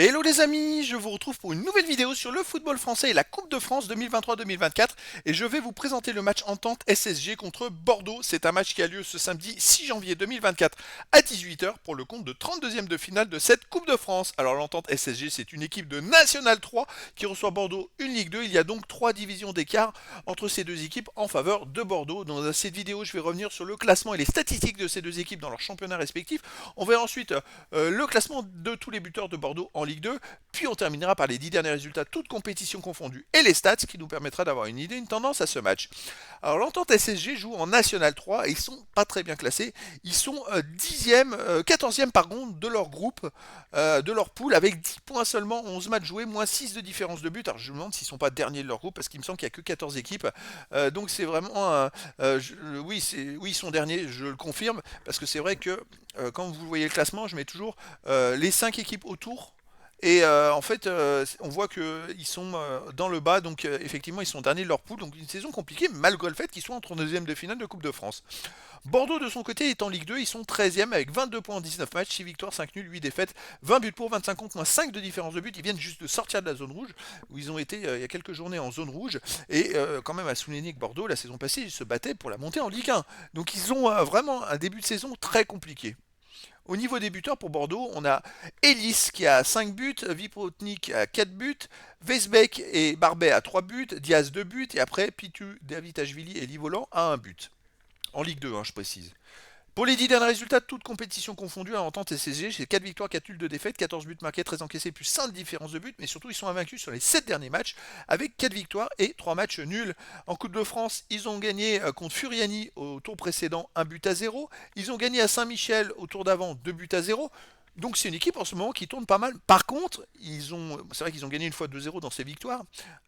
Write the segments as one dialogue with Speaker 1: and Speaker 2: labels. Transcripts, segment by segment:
Speaker 1: Hello les amis, je vous retrouve pour une nouvelle vidéo sur le football français et la Coupe de France 2023-2024 et je vais vous présenter le match Entente SSG contre Bordeaux. C'est un match qui a lieu ce samedi 6 janvier 2024 à 18 h pour le compte de 32e de finale de cette Coupe de France. Alors l'Entente SSG, c'est une équipe de National 3 qui reçoit Bordeaux une Ligue 2. Il y a donc 3 divisions d'écart entre ces deux équipes en faveur de Bordeaux. Dans cette vidéo, je vais revenir sur le classement et les statistiques de ces deux équipes dans leurs championnats respectifs. On verra ensuite le classement de tous les buteurs de Bordeaux en Ligue 2, puis on terminera par les 10 derniers résultats, toutes compétitions confondues, et les stats, qui nous permettra d'avoir une idée, une tendance à ce match. Alors l'Entente SSG joue en National 3 et ils sont pas très bien classés. Ils sont 10e, 14e pardon, de leur groupe, de leur poule, avec 10 points seulement, 11 matchs joués, moins 6 de différence de but. Alors je me demande s'ils sont pas derniers de leur groupe, parce qu'il me semble qu'il n'y a que 14 équipes. Donc c'est vraiment... oui, oui, ils sont derniers, je le confirme, parce que c'est vrai que quand vous voyez le classement, je mets toujours les 5 équipes autour. Et en fait, on voit qu'ils sont dans le bas, donc effectivement, ils sont derniers de leur poule, donc une saison compliquée, malgré le fait qu'ils soient en 32e de finale de Coupe de France. Bordeaux, de son côté, est en Ligue 2, ils sont 13e avec 22 points en 19 matchs, 6 victoires, 5 nuls, 8 défaites, 20 buts pour, 25 contre, moins 5 de différence de but. Ils viennent juste de sortir de la zone rouge, où ils ont été il y a quelques journées en zone rouge, et quand même à souligner que Bordeaux, la saison passée, ils se battaient pour la montée en Ligue 1. Donc ils ont vraiment un début de saison très compliqué. Au niveau des buteurs pour Bordeaux, on a Ellis qui a 5 buts, Viprotnik a 4 buts, Vesbeck et Barbet à 3 buts, Diaz 2 buts, et après Pitu, Davitashvili et Livolan à 1 but. En Ligue 2, hein, je précise. Pour les 10 derniers résultats, toutes compétitions confondues à Entente et CSG, c'est 4 victoires, 4 nuls, 2 défaites, 14 buts marqués, 13 encaissés, plus 5 différences de buts, mais surtout ils sont invaincus sur les 7 derniers matchs, avec 4 victoires et 3 matchs nuls. En Coupe de France, ils ont gagné contre Furiani au tour précédent 1 but à 0, ils ont gagné à Saint-Michel au tour d'avant 2 buts à 0, donc c'est une équipe en ce moment qui tourne pas mal. Par contre, c'est vrai qu'ils ont gagné une fois 2-0 dans ces victoires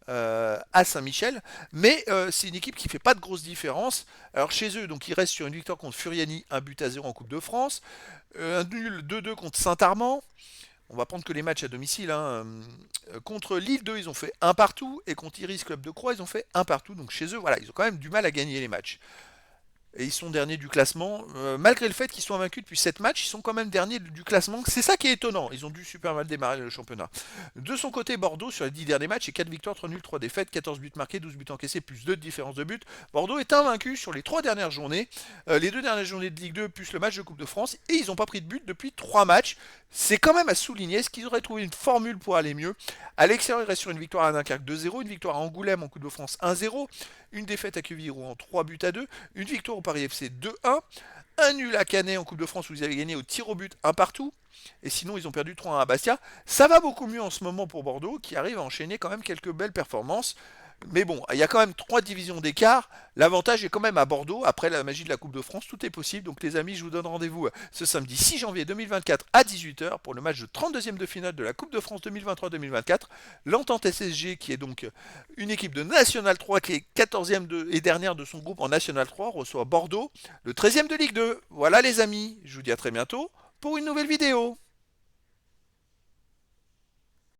Speaker 1: à Saint-Michel, mais c'est une équipe qui fait pas de grosses différences. Alors chez eux, donc ils restent sur une victoire contre Furiani, un but à 0 en Coupe de France, un nul 2-2 contre Saint-Armand. On va prendre que les matchs à domicile, hein. Contre Lille 2, ils ont fait un partout, et contre Iris Club de Croix, ils ont fait un partout. Donc chez eux, voilà, ils ont quand même du mal à gagner les matchs. Et ils sont derniers du classement. Malgré le fait qu'ils soient vaincus depuis 7 matchs, ils sont quand même derniers du classement. C'est ça qui est étonnant. Ils ont dû super mal démarrer le championnat. De son côté, Bordeaux, sur les 10 derniers matchs, c'est 4 victoires, 3 nuls, 3 défaites, 14 buts marqués, 12 buts encaissés, plus 2 de différence de but. Bordeaux est invaincu sur les 3 dernières journées. Les 2 dernières journées de Ligue 2, plus le match de Coupe de France. Et ils n'ont pas pris de but depuis 3 matchs. C'est quand même à souligner. Est-ce qu'ils auraient trouvé une formule pour aller mieux? À l'extérieur, il reste sur une victoire à Dunkerque 2-0, une victoire à Angoulême en Coupe de France 1-0, une défaite à Quevilly-Rouen 3 buts à 2, une victoire au Paris FC 2-1, un nul à Canet en Coupe de France où ils avaient gagné au tir au but un partout. Et sinon, ils ont perdu 3-1 à Bastia. Ça va beaucoup mieux en ce moment pour Bordeaux, qui arrive à enchaîner quand même quelques belles performances. Mais bon, il y a quand même 3 divisions d'écart. L'avantage est quand même à Bordeaux. Après la magie de la Coupe de France, tout est possible. Donc les amis, je vous donne rendez-vous ce samedi 6 janvier 2024 à 18 h pour le match de 32e de finale de la Coupe de France 2023-2024. L'Entente SSG, qui est donc une équipe de National 3, qui est 14e et dernière de son groupe en National 3, reçoit Bordeaux, le 13e de Ligue 2. Voilà les amis, je vous dis à très bientôt pour une nouvelle vidéo.